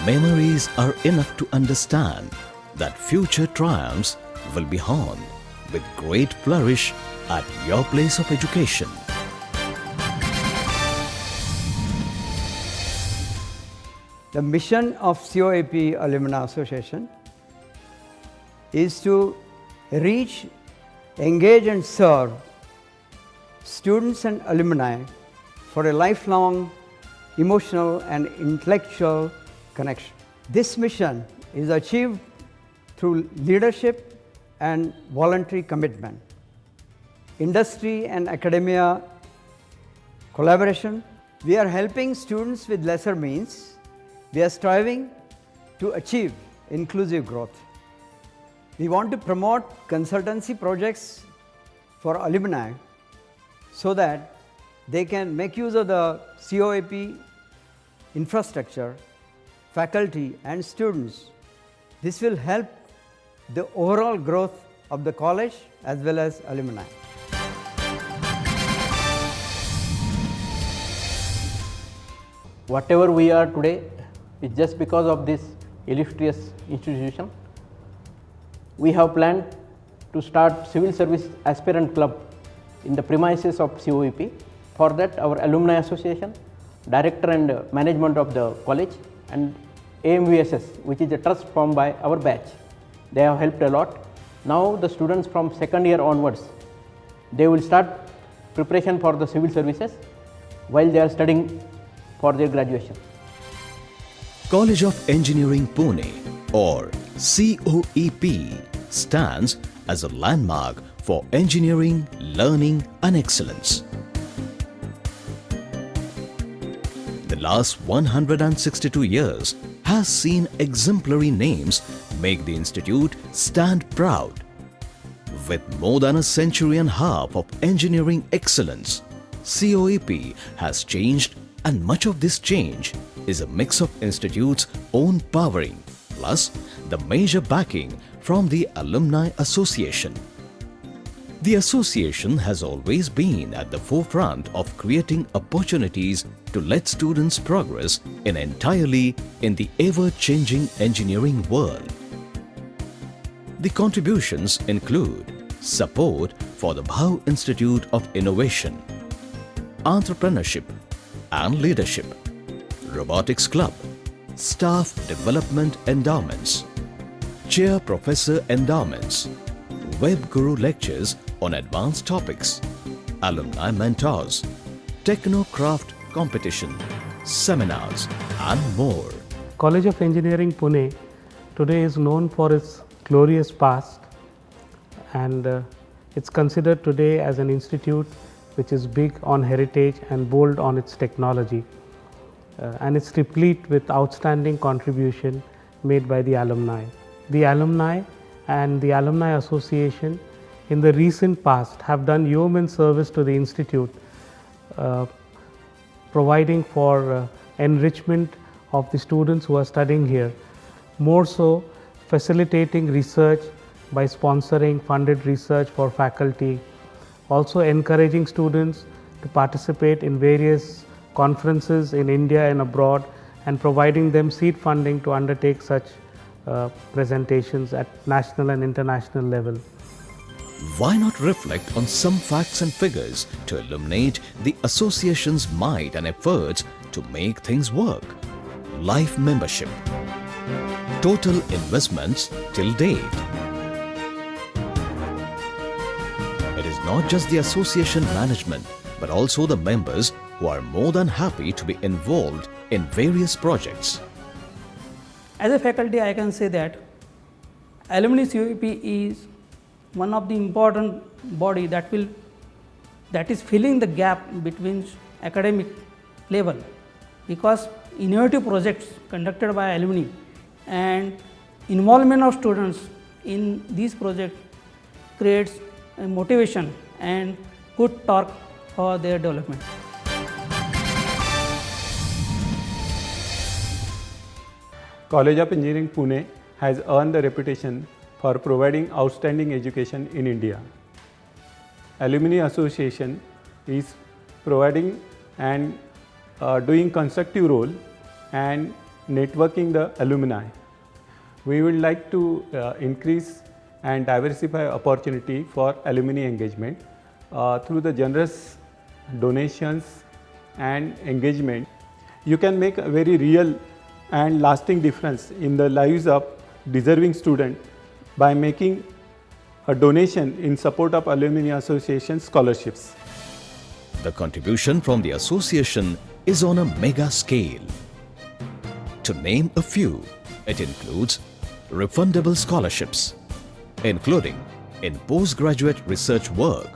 memories are enough to understand that future triumphs will be honed with great flourish at your place of education. The mission of COAP Alumni Association is to reach, engage and serve students and alumni for a lifelong emotional and intellectual connection. This mission is achieved through leadership and voluntary commitment, industry and academia collaboration. We are helping students with lesser means. We are striving to achieve inclusive growth. We want to promote consultancy projects for alumni so that they can make use of the COAP infrastructure, faculty and students. This will help the overall growth of the college as well as alumni. Whatever we are today is just because of this illustrious institution. We have planned to start Civil Service Aspirant Club in the premises of COAP. For that, our Alumni Association, Director and Management of the college and AMVSS, which is a trust formed by our batch, they have helped a lot. Now the students from second year onwards, they will start preparation for the civil services while they are studying for their graduation. College of Engineering Pune, or COEP, stands as a landmark for engineering, learning and excellence. The last 162 years has seen exemplary names make the institute stand proud. With more than a century and a half of engineering excellence, COEP has changed, and much of this change is a mix of institute's own powering plus the major backing from the Alumni Association. The association has always been at the forefront of creating opportunities to let students progress entirely in the ever-changing engineering world. The contributions include support for the Bhau Institute of Innovation, Entrepreneurship and Leadership, Robotics Club, Staff Development Endowments, Chair Professor Endowments, Web Guru Lectures on advanced topics, Alumni Mentors, Technocraft Competition, Seminars and more. College of Engineering Pune today is known for its glorious past, and it's considered today as an institute which is big on heritage and bold on its technology, and it's replete with outstanding contribution made by the alumni. The alumni and the Alumni Association in the recent past have done yeoman service to the institute, providing for enrichment of the students who are studying here, more so facilitating research by sponsoring funded research for faculty, also encouraging students to participate in various conferences in India and abroad, and providing them seed funding to undertake such presentations at national and international level. Why not reflect on some facts and figures to illuminate the association's might and efforts to make things work? Life membership. Total investments till date. It is not just the association management but also the members who are more than happy to be involved in various projects. As a faculty, I can say that Alumni COEP is one of the important body that is filling the gap between academic level, because innovative projects conducted by alumni and involvement of students in these projects creates a motivation and good torque for their development. College of Engineering Pune has earned the reputation for providing outstanding education in India. Alumni Association is providing and doing constructive role and networking the alumni. We would like to increase and diversify opportunity for alumni engagement through the generous donations and engagement. You can make a very real and lasting difference in the lives of deserving students by making a donation in support of Alumni Association scholarships. The contribution from the association is on a mega scale. To name a few, it includes refundable scholarships, including in postgraduate research work,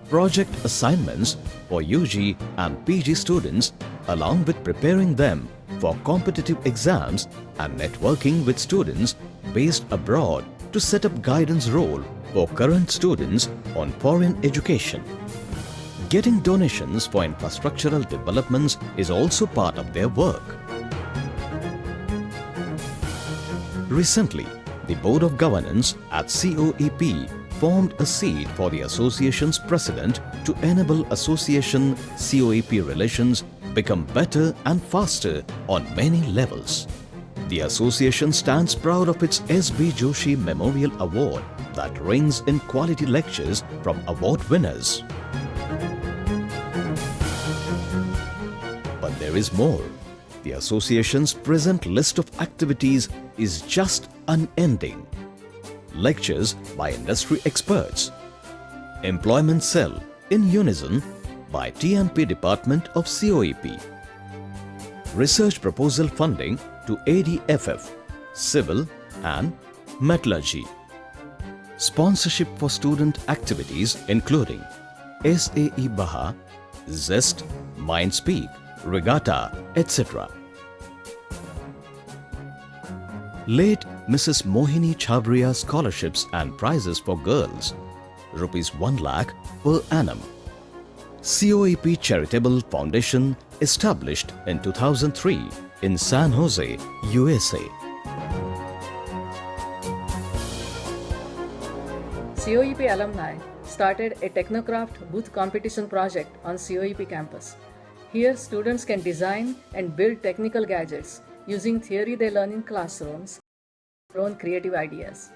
project assignments for UG and PG students, along with preparing them for competitive exams and networking with students based abroad to set up guidance role for current students on foreign education. Getting donations for infrastructural developments is also part of their work. Recently, the Board of Governance at COEP formed a seat for the association's president to enable association COEP relations become better and faster on many levels. The association stands proud of its S.B. Joshi Memorial Award that rings in quality lectures from award winners. But there is more. The association's present list of activities is just unending. Lectures by industry experts, employment cell in unison by TNP department of COEP, research proposal funding to ADFF, civil and metallurgy, sponsorship for student activities including SAE Baha, Zest, Mindspeak, Regatta, etc. Late Mrs. Mohini Chhabria scholarships and prizes for girls, Rs 1 lakh per annum. COEP Charitable Foundation established in 2003 in San Jose, USA. COEP alumni started a Technocraft booth competition project on COEP campus. Here, students can design and build technical gadgets using theory they learn in classrooms, their own creative ideas.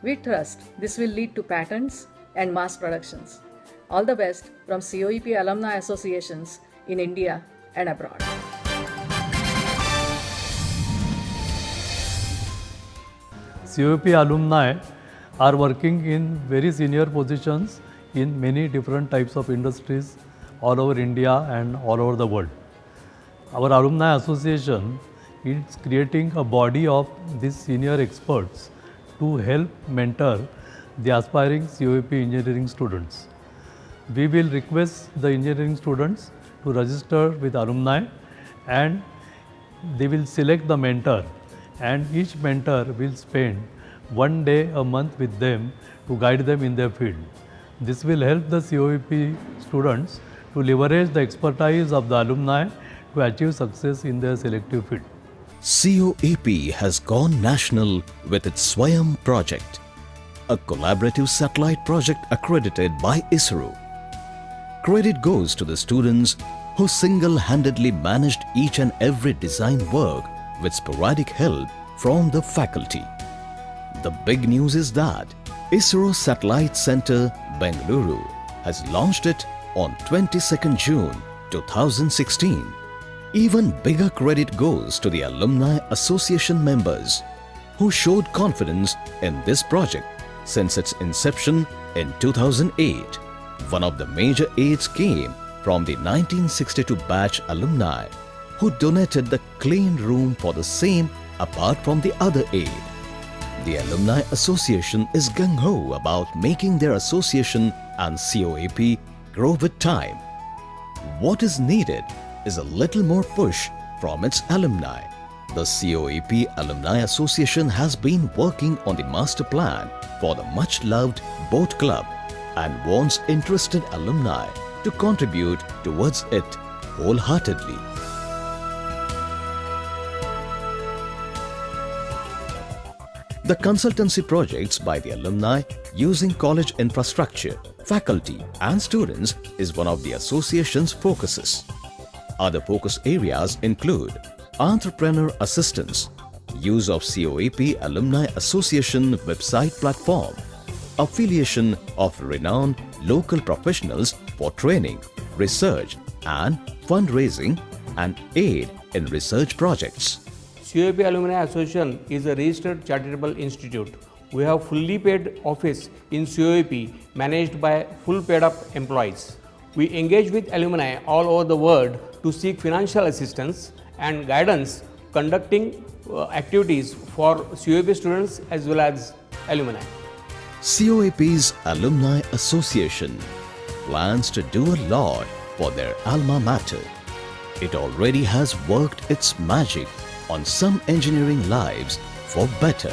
We trust this will lead to patents and mass productions. All the best from COEP alumni associations in India and abroad. COEP alumni are working in very senior positions in many different types of industries all over India and all over the world. Our alumni association is creating a body of these senior experts to help mentor the aspiring COEP engineering students. We will request the engineering students to register with alumni and they will select the mentor, and each mentor will spend 1 day a month with them to guide them in their field. This will help the COEP students to leverage the expertise of the alumni to achieve success in their selective field. COEP has gone national with its Swayam project, a collaborative satellite project accredited by ISRO. Credit goes to the students who single-handedly managed each and every design work with sporadic help from the faculty. The big news is that ISRO Satellite Center, Bengaluru has launched it on 22nd June 2016. Even bigger credit goes to the Alumni Association members who showed confidence in this project since its inception in 2008. One of the major aids came from the 1962 batch alumni who donated the clean room for the same apart from the other aid. The Alumni Association is gung-ho about making their association and COEP grow with time. What is needed is a little more push from its alumni. The COEP Alumni Association has been working on the master plan for the much-loved boat club and wants interested alumni to contribute towards it wholeheartedly. The consultancy projects by the alumni using college infrastructure, faculty and students is one of the association's focuses. Other focus areas include entrepreneur assistance, use of COAP Alumni Association website platform, affiliation of renowned local professionals for training, research and fundraising, and aid in research projects. COAP Alumni Association is a registered charitable institute. We have fully paid office in COAP managed by full paid up employees. We engage with alumni all over the world to seek financial assistance and guidance, conducting activities for COAP students as well as alumni. COAP's Alumni Association plans to do a lot for their alma mater. It already has worked its magic on some engineering lives for better.